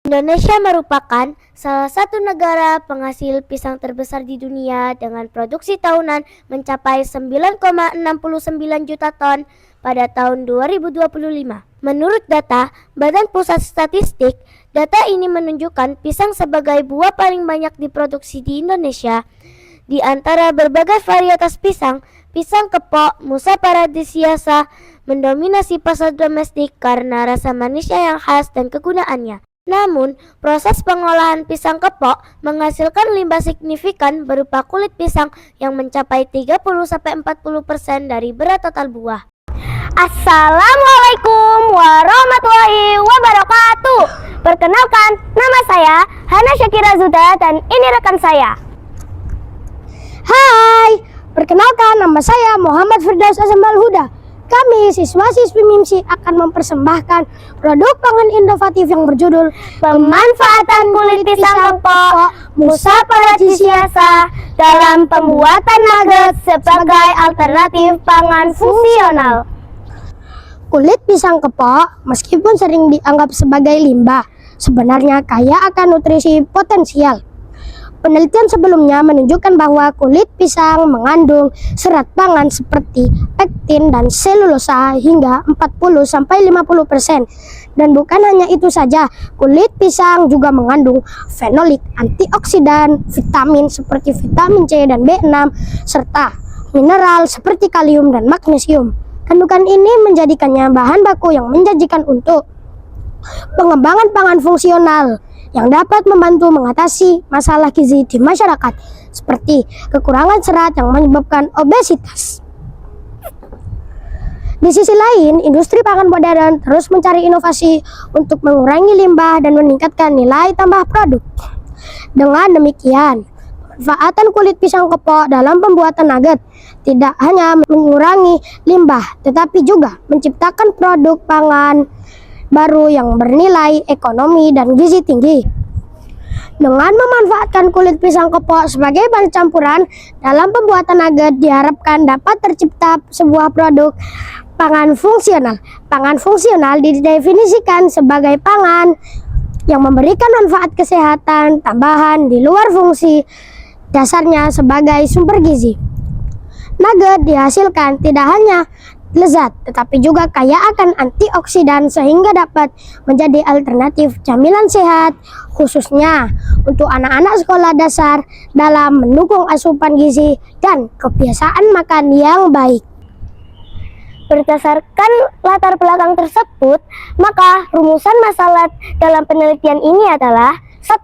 Indonesia merupakan salah satu negara penghasil pisang terbesar di dunia dengan produksi tahunan mencapai 9,69 juta ton pada tahun 2025. Menurut data Badan Pusat Statistik, data ini menunjukkan pisang sebagai buah paling banyak diproduksi di Indonesia. Di antara berbagai varietas pisang, pisang kepok Musa paradisiasa mendominasi pasar domestik karena rasa manisnya yang khas dan kegunaannya. Namun, proses pengolahan pisang kepok menghasilkan limbah signifikan berupa kulit pisang yang mencapai 30-40% dari berat total buah. Assalamualaikum warahmatullahi wabarakatuh. Perkenalkan, nama saya Hana Syakira Zuda dan ini rekan saya. Hai, perkenalkan nama saya Muhammad Firdaus Azmal Huda. Kami siswa-siswi MIMSI akan mempersembahkan produk pangan inovatif yang berjudul Pemanfaatan kulit pisang kepok Musa paradisiasa dalam pembuatan nugget sebagai alternatif pangan fungsional. Kulit pisang kepok, meskipun sering dianggap sebagai limbah, sebenarnya kaya akan nutrisi potensial. Penelitian sebelumnya menunjukkan bahwa kulit pisang mengandung serat pangan seperti pektin dan selulosa hingga 40-50%. Dan bukan hanya itu saja, kulit pisang juga mengandung fenolik, antioksidan, vitamin seperti vitamin C dan B6, serta mineral seperti kalium dan magnesium. Kandungan ini menjadikannya bahan baku yang menjanjikan untuk pengembangan pangan fungsional yang dapat membantu mengatasi masalah gizi di masyarakat seperti kekurangan serat yang menyebabkan obesitas. Di sisi lain, industri pangan modern terus mencari inovasi untuk mengurangi limbah dan meningkatkan nilai tambah produk. Dengan demikian, pemanfaatan kulit pisang kepok dalam pembuatan nugget tidak hanya mengurangi limbah, tetapi juga menciptakan produk pangan baru yang bernilai ekonomi dan gizi tinggi. Dengan memanfaatkan kulit pisang kepok sebagai bahan campuran dalam pembuatan nugget, diharapkan dapat tercipta sebuah produk pangan fungsional. Pangan fungsional didefinisikan sebagai pangan yang memberikan manfaat kesehatan tambahan di luar fungsi dasarnya sebagai sumber gizi. Nugget dihasilkan tidak hanya lezat, tetapi juga kaya akan antioksidan sehingga dapat menjadi alternatif camilan sehat, khususnya untuk anak-anak sekolah dasar dalam mendukung asupan gizi dan kebiasaan makan yang baik. Berdasarkan latar belakang tersebut, maka rumusan masalah dalam penelitian ini adalah 1.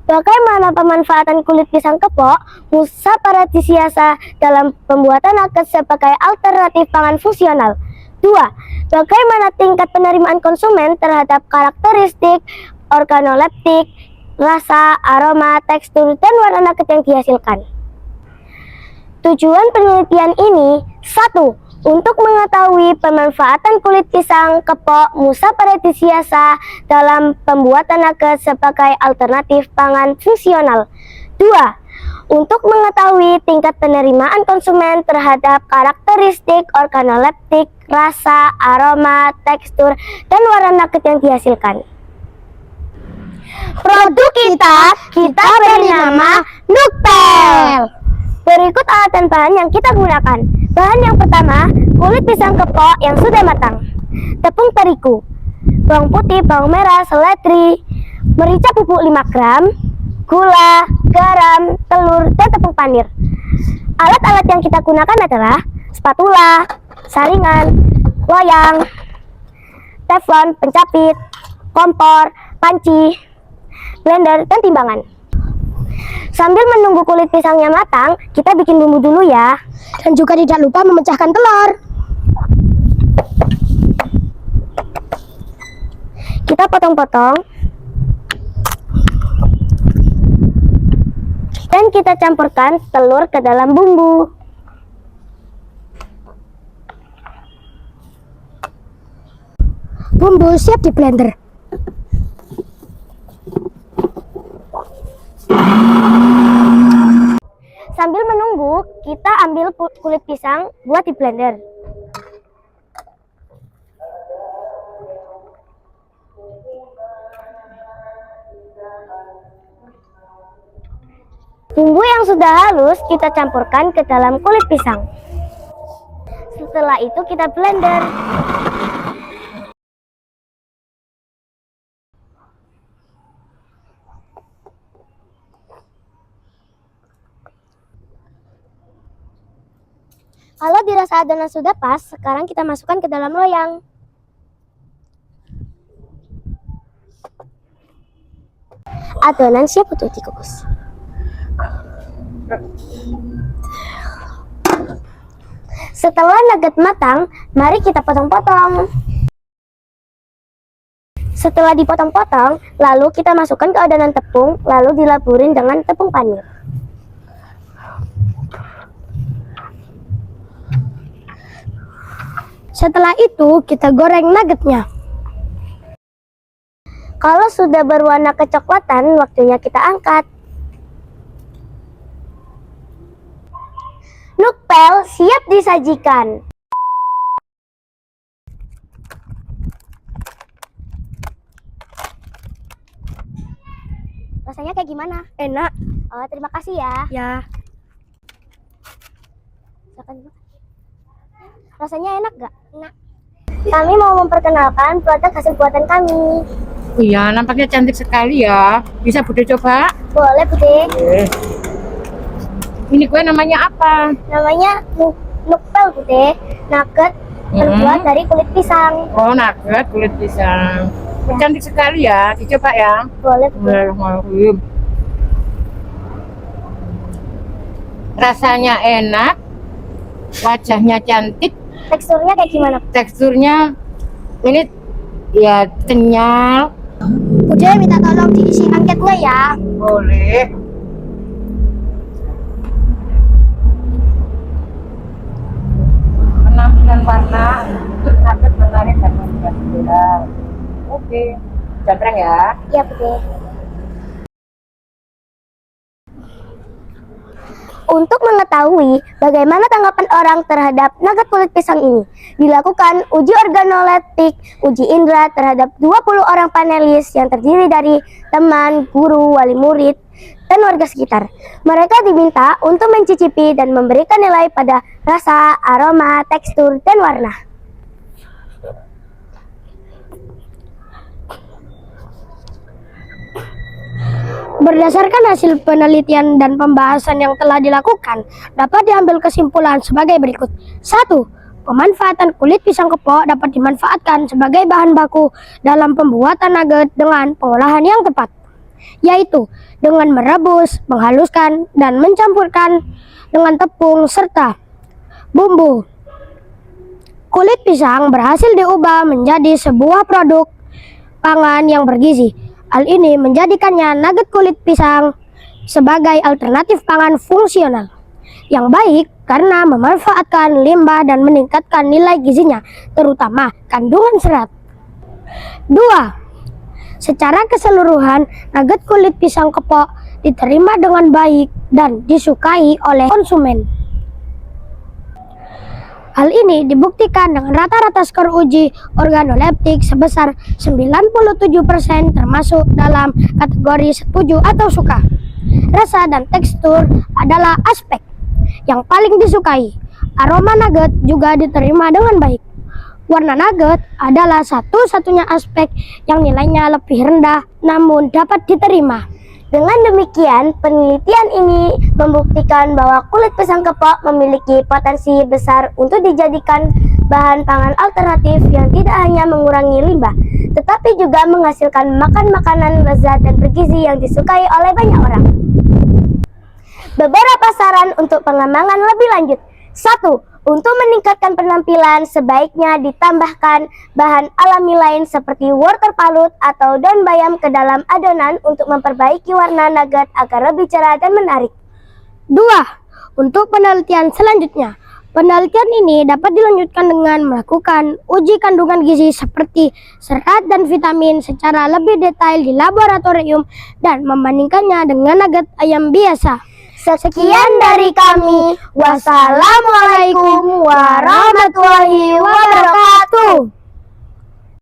Bagaimana pemanfaatan kulit pisang kepok Musa paradisiasa dalam pembuatan nugget sebagai alternatif pangan fungsional. 2. Bagaimana tingkat penerimaan konsumen terhadap karakteristik organoleptik, rasa, aroma, tekstur, dan warna nugget yang dihasilkan. Tujuan penelitian ini 1. Untuk mengetahui pemanfaatan kulit pisang kepok Musa paradisiasa dalam pembuatan nugget sebagai alternatif pangan fungsional. 2. Untuk mengetahui tingkat penerimaan konsumen terhadap karakteristik organoleptik, rasa, aroma, tekstur, dan warna nugget yang dihasilkan. Produk kita beri nama Nugpel. Berikut alat dan bahan yang kita gunakan. Bahan yang pertama, kulit pisang kepok yang sudah matang, tepung terigu, bawang putih, bawang merah, seledri, merica bubuk 5 gram, gula, garam, telur, dan tepung panir. Alat-alat yang kita gunakan adalah spatula, saringan, loyang, teflon, pencapit, kompor, panci, blender, dan timbangan. Sambil menunggu kulit pisangnya matang, kita bikin bumbu dulu ya. Dan juga tidak lupa memecahkan telur. Kita potong-potong. Dan kita campurkan telur ke dalam bumbu. Bumbu siap di blender. Sambil menunggu, kita ambil kulit pisang buat di blender. Bumbu yang sudah halus kita campurkan ke dalam kulit pisang. Setelah itu kita blender. Kalau dirasa adonan sudah pas, sekarang kita masukkan ke dalam loyang. Adonan siap untuk dikukus. Setelah nugget matang, mari kita potong-potong. Setelah dipotong-potong, lalu kita masukkan ke adonan tepung, lalu dilaburin dengan tepung panir. Setelah itu, kita goreng nuggetnya. Kalau sudah berwarna kecoklatan, waktunya kita angkat. Nukpel siap disajikan. Rasanya kayak gimana? Enak. Oh, terima kasih ya. Ya. Rasanya enak gak? Enak. Kami mau memperkenalkan produk hasil buatan kami. Iya, nampaknya cantik sekali ya. Bisa Bude coba? Boleh, Bude. Ini kue namanya apa? Namanya Nukpel, Bude. Nugget terbuat dari kulit pisang. Oh, nugget kulit pisang. Ya. Cantik sekali ya. Dicoba ya. Boleh, Bude. Bismillahirrahmanirrahim. Rasanya enak. Wajahnya cantik. Teksturnya kayak gimana? Teksturnya ini ya kenyal. Bude minta tolong diisi angketnya ya. Boleh. Penampilan warna untuk nugget menarik dan membuat. Oke, jangan ya. Iya, Bude. Untuk mengetahui bagaimana tanggapan orang terhadap nugget kulit pisang ini, dilakukan uji organoleptik, uji indera terhadap 20 orang panelis yang terdiri dari teman, guru, wali murid, dan warga sekitar. Mereka diminta untuk mencicipi dan memberikan nilai pada rasa, aroma, tekstur, dan warna. Berdasarkan hasil penelitian dan pembahasan yang telah dilakukan, dapat diambil kesimpulan sebagai berikut. 1. Pemanfaatan kulit pisang kepok dapat dimanfaatkan sebagai bahan baku dalam pembuatan nugget dengan pengolahan yang tepat, yaitu dengan merebus, menghaluskan, dan mencampurkan dengan tepung serta bumbu. Kulit pisang berhasil diubah menjadi sebuah produk pangan yang bergizi. Hal ini menjadikannya nugget kulit pisang sebagai alternatif pangan fungsional yang baik karena memanfaatkan limbah dan meningkatkan nilai gizinya, terutama kandungan serat. 2. Secara keseluruhan, nugget kulit pisang kepok diterima dengan baik dan disukai oleh konsumen. Hal ini dibuktikan dengan rata-rata skor uji organoleptik sebesar 97% termasuk dalam kategori setuju atau suka. Rasa dan tekstur adalah aspek yang paling disukai. Aroma nugget juga diterima dengan baik. Warna nugget adalah satu-satunya aspek yang nilainya lebih rendah namun dapat diterima. Dengan demikian, penelitian ini membuktikan bahwa kulit pisang kepok memiliki potensi besar untuk dijadikan bahan pangan alternatif yang tidak hanya mengurangi limbah, tetapi juga menghasilkan makanan lezat dan bergizi yang disukai oleh banyak orang. Beberapa saran untuk pengembangan lebih lanjut. 1. Untuk meningkatkan penampilan, sebaiknya ditambahkan bahan alami lain seperti wortel parut atau daun bayam ke dalam adonan untuk memperbaiki warna nugget agar lebih cerah dan menarik. 2. Untuk penelitian selanjutnya, penelitian ini dapat dilanjutkan dengan melakukan uji kandungan gizi seperti serat dan vitamin secara lebih detail di laboratorium dan membandingkannya dengan nugget ayam biasa. Sekian dari kami. Wassalamualaikum warahmatullahi wabarakatuh.